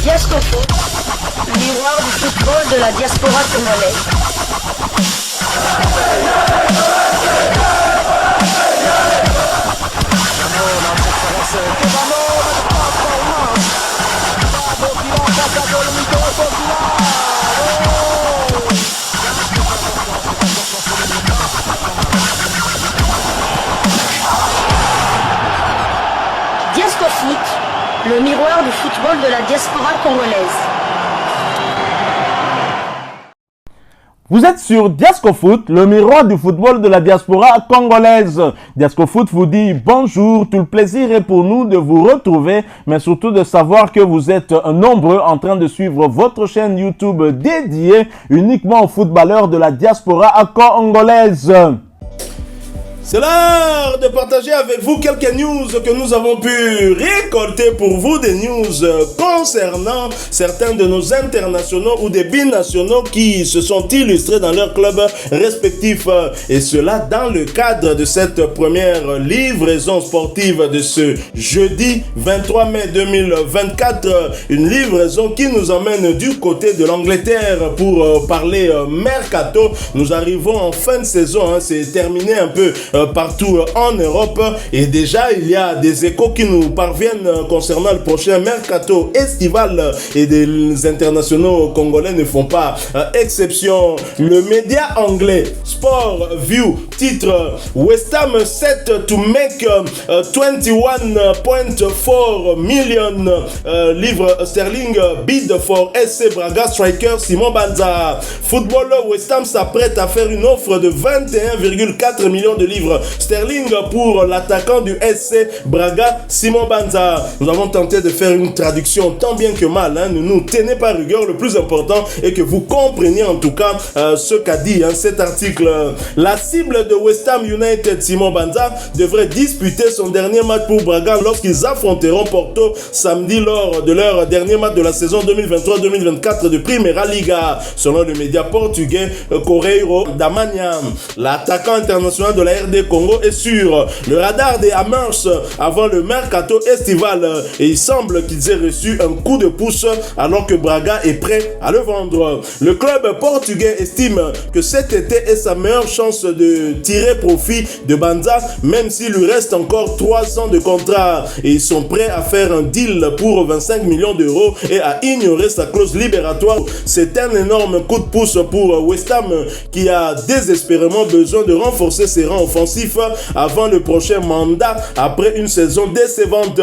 Diasco Foot, miroir du football de la diaspora congolaise. Diasco Foot, le miroir du football de la diaspora congolaise. Vous êtes sur Diasco Foot, le miroir du football de la diaspora congolaise. Diasco Foot vous dit bonjour, tout le plaisir est pour nous de vous retrouver, mais surtout de savoir que vous êtes nombreux en train de suivre votre chaîne YouTube dédiée uniquement aux footballeurs de la diaspora congolaise. C'est l'heure de partager avec vous quelques news que nous avons pu récolter pour vous, des news concernant certains de nos internationaux ou des binationaux qui se sont illustrés dans leurs clubs respectifs, et cela dans le cadre de cette première livraison sportive de ce jeudi 23 mai 2024, une livraison qui nous emmène du côté de l'Angleterre pour parler mercato. Nous arrivons en fin de saison, c'est terminé un peu partout en Europe, et déjà il y a des échos qui nous parviennent concernant le prochain mercato estival, et des internationaux congolais ne font pas exception. Le média anglais Sport View titre West Ham set to make 21.4 million livres sterling bid for SC Braga striker Simon Banza. Football West Ham s'apprête à faire une offre de 21,4 millions de livres sterling pour l'attaquant du SC Braga, Simon Banza. Nous avons tenté de faire une traduction tant bien que mal, ne nous tenez pas rigueur, le plus important est que vous compreniez en tout cas ce qu'a dit cet article. La cible de West Ham United, Simon Banza, devrait disputer son dernier match pour Braga lorsqu'ils affronteront Porto samedi lors de leur dernier match de la saison 2023-2024 de Primeira Liga, selon le média portugais Correio da Manhã. L'attaquant international de la RD Congo est sur le radar des Hammers avant le mercato estival, et il semble qu'ils aient reçu un coup de pouce alors que Braga est prêt à le vendre. Le club portugais estime que cet été est sa meilleure chance de tirer profit de Banza, même s'il lui reste encore 3 ans de contrat, et ils sont prêts à faire un deal pour 25 millions d'euros et à ignorer sa clause libératoire. C'est un énorme coup de pouce pour West Ham qui a désespérément besoin de renforcer ses rangs offensifs avant le prochain mandat après une saison décevante.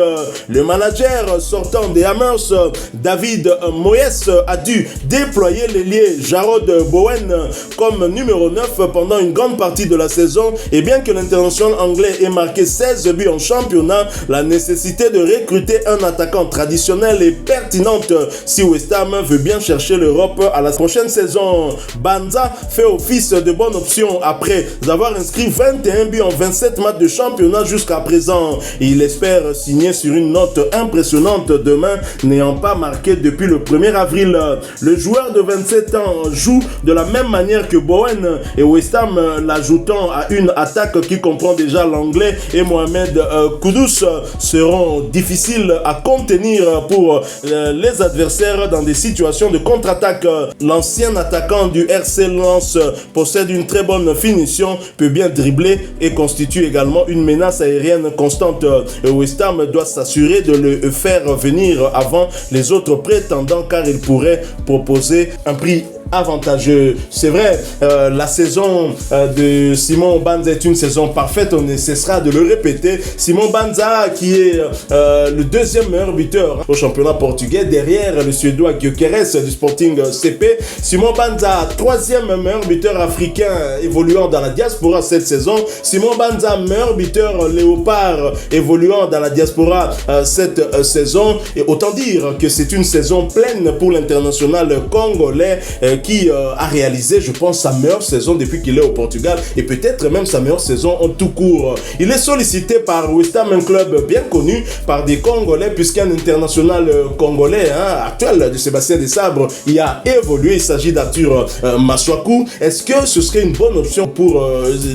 Le manager sortant des Hammers, David Moyes, a dû déployer l'ailier Jarrod Bowen comme numéro 9 pendant une grande partie de la saison, et bien que l'international anglais ait marqué 16 buts en championnat, la nécessité de recruter un attaquant traditionnel est pertinente si West Ham veut bien chercher l'Europe à la prochaine saison. Banza fait office de bonne option après avoir inscrit 21 buts en 27 matchs de championnat jusqu'à présent. Il espère signer sur une note impressionnante demain, n'ayant pas marqué depuis le 1er avril. Le joueur de 27 ans joue de la même manière que Bowen, et West Ham l'ajoutant à une attaque qui comprend déjà l'anglais et Mohamed Kudus seront difficiles à contenir pour les adversaires dans des situations de contre-attaque. L'ancien attaquant du RC Lens possède une très bonne finition, peut bien dribbler et constitue également une menace aérienne constante. West Ham doit s'assurer de le faire venir avant les autres prétendants, car il pourrait proposer un prix avantageux. C'est vrai, la saison de Simon Banza est une saison parfaite, on ne cessera de le répéter. Simon Banza qui est le deuxième meilleur buteur au championnat portugais derrière le Suédois Gyökeres du Sporting CP. Simon Banza, troisième meilleur buteur africain évoluant dans la diaspora cette saison. Simon Banza, meilleur buteur léopard évoluant dans la diaspora cette saison. Et autant dire que c'est une saison pleine pour l'international congolais qui a réalisé, je pense, sa meilleure saison depuis qu'il est au Portugal et peut-être même sa meilleure saison en tout court. Il est sollicité par West Ham, un club bien connu par des Congolais, puisqu'un international congolais actuel de Sébastien Desabre y a évolué. Il s'agit d'Arthur Masuaku. Est-ce que ce serait une bonne option pour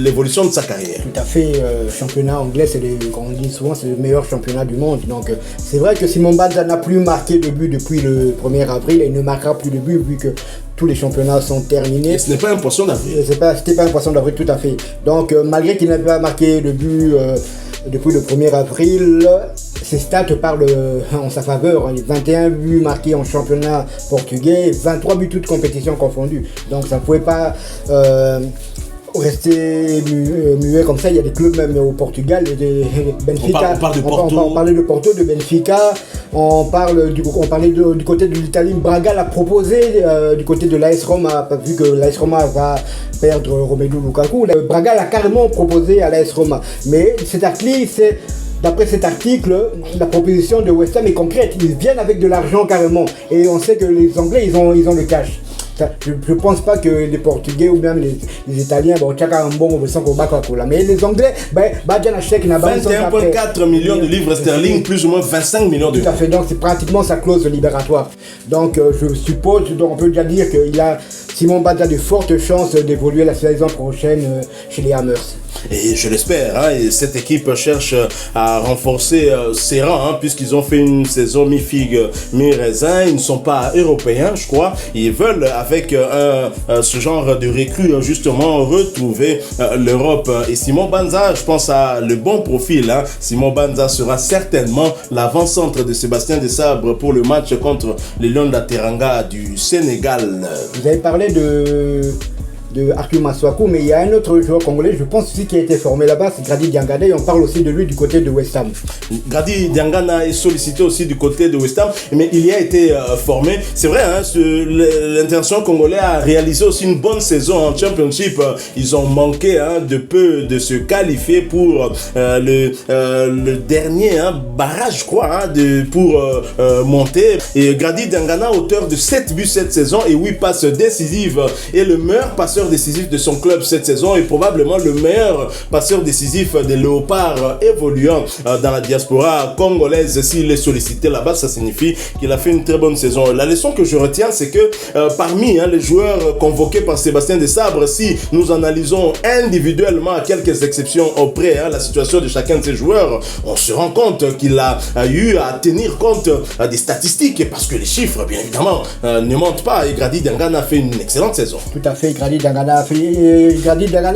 l'évolution de sa carrière? Tout à fait. Championnat anglais, comme on dit souvent, c'est le meilleur championnat du monde. Donc c'est vrai que Simon Banza n'a plus marqué de but depuis le 1er avril et il ne marquera plus de but vu que tous les championnats sont terminés. Et ce n'est pas un poisson d'avril. C'était pas un poisson d'avril, tout à fait. Donc malgré qu'il n'avait pas marqué de but depuis le 1er avril, ses stats parlent en sa faveur. 21 buts marqués en championnat portugais, 23 buts toutes compétitions confondues. Donc ça ne pouvait pas rester muet comme ça. Il y a des clubs même au Portugal, Benfica. On parle de Porto. On parlait de Porto, de Benfica. On parlait du côté de l'Italie. Braga l'a proposé du côté de l'AS Roma, vu que l'AS Roma va perdre Romelu Lukaku. Braga l'a carrément proposé à l'AS Roma. Mais d'après cet article, la proposition de West Ham est concrète. Ils viennent avec de l'argent carrément. Et on sait que les Anglais, ils ont le cash. Je ne pense pas que les Portugais ou même les Italiens, mais les Anglais, 21,4 millions de livres sterling, plus ou moins 25 millions de Tout à fait, donc c'est pratiquement sa clause libératoire. Donc je suppose, on peut déjà dire qu'il a Simon Banza de fortes chances d'évoluer la saison prochaine chez les Hammers. Et je l'espère, et cette équipe cherche à renforcer ses rangs, puisqu'ils ont fait une saison mi-figue, mi-raisin. Ils ne sont pas européens, je crois. Ils veulent, avec ce genre de recrues, justement, retrouver l'Europe. Et Simon Banza, je pense, a le bon profil. Simon Banza sera certainement l'avant-centre de Sébastien Desabre pour le match contre les Lions de la Teranga du Sénégal. Vous avez parlé de Arthur Masuaku, mais il y a un autre joueur congolais, je pense aussi, qui a été formé là-bas, c'est Grady Diangana, et on parle aussi de lui du côté de West Ham. Grady Diangana est sollicité aussi du côté de West Ham, mais il y a été formé. C'est vrai, l'international congolais a réalisé aussi une bonne saison en Championship. Ils ont manqué de peu de se qualifier pour le dernier barrage, je crois, pour monter. Et Grady Diangana, auteur de 7 buts cette saison et 8 passes décisives, est le meilleur passeur décisif de son club cette saison et probablement le meilleur passeur décisif des Léopards évoluant dans la diaspora congolaise. S'il est sollicité là-bas, ça signifie qu'il a fait une très bonne saison. La leçon que je retiens, c'est que parmi les joueurs convoqués par Sébastien Desabre, si nous analysons individuellement, à quelques exceptions auprès, la situation de chacun de ces joueurs, on se rend compte qu'il a eu à tenir compte des statistiques parce que les chiffres, bien évidemment, ne mentent pas. Et Grady Diangana a fait une excellente saison. Tout à fait. Grady Diangana,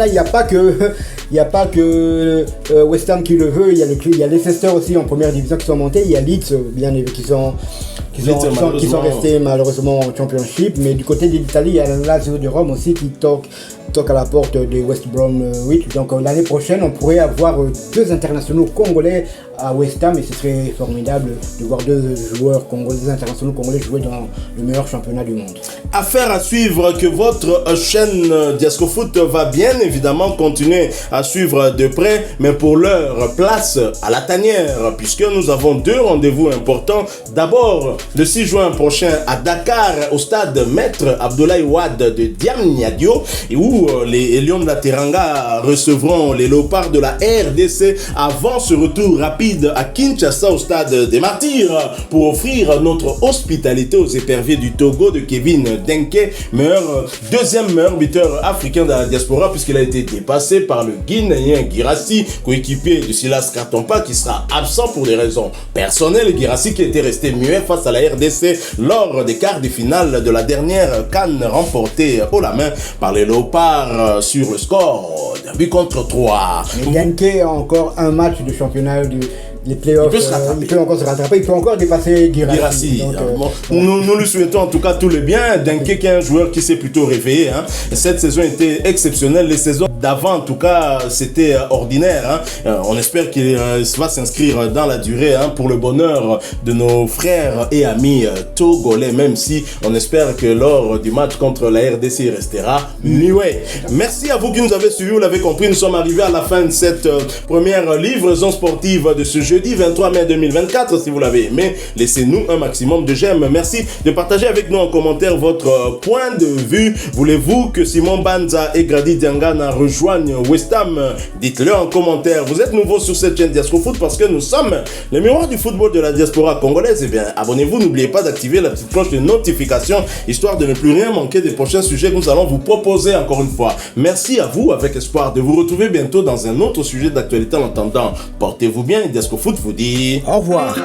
il n'y a pas que West Ham qui le veut, il y a Leicester aussi en première division qui sont montés, il y a Leeds bien qui sont restés malheureusement en Championship, mais du côté de l'Italie, il y a la Lazio de Rome aussi qui toque à la porte de West Bromwich. Donc l'année prochaine, on pourrait avoir 2 internationaux congolais à West Ham et ce serait formidable de voir 2 joueurs congolais, 2 internationaux congolais jouer dans le meilleur championnat du monde. Affaire à suivre, que votre chaîne Diasco Foot va bien évidemment continuer à suivre de près, mais pour l'heure, place à la tanière, puisque nous avons 2 rendez-vous importants. D'abord, le 6 juin prochain à Dakar, au stade Maître Abdoulaye Wade de Diamniadio, où les Lions de la Teranga recevront les Léopards de la RDC avant ce retour rapide à Kinshasa au stade des Martyrs pour offrir notre hospitalité aux éperviers du Togo de Kevin Denke, deuxième meilleur buteur africain de la diaspora, puisqu'il a été dépassé par le Guinéen Guirassy, coéquipier de Silas Kartompa, qui sera absent pour des raisons personnelles. Guirassy qui était resté muet face à la RDC lors des quarts de finale de la dernière CAN remportée haut la main par les Léopards sur le score d'un but contre 3. Denke a encore un match de championnat les playoffs, il peut encore se rattraper, il peut encore dépasser Guirassy. Nous lui souhaitons en tout cas tout le bien. Denke qui est un joueur qui s'est plutôt réveillé. Cette saison était exceptionnelle. Les saisons d'avant, en tout cas, c'était ordinaire. Hein. On espère qu'il va s'inscrire dans la durée pour le bonheur de nos frères et amis togolais, même si on espère que lors du match contre la RDC, il restera muet. Merci à vous qui nous avez suivis, vous l'avez compris, nous sommes arrivés à la fin de cette première livraison sportive de ce jeudi 23 mai 2024. Si vous l'avez aimé, laissez-nous un maximum de j'aime. Merci de partager avec nous en commentaire votre point de vue. Voulez-vous que Simon Banza et Grady Diangana rejoignent West Ham? Dites-le en commentaire. Vous êtes nouveau sur cette chaîne Diasco Foot parce que nous sommes le miroir du football de la diaspora congolaise. Eh bien, abonnez-vous, n'oubliez pas d'activer la petite cloche de notification, histoire de ne plus rien manquer des prochains sujets que nous allons vous proposer encore une fois. Merci à vous, avec espoir de vous retrouver bientôt dans un autre sujet d'actualité. En attendant, portez-vous bien et Diasco Foot vous dit au revoir.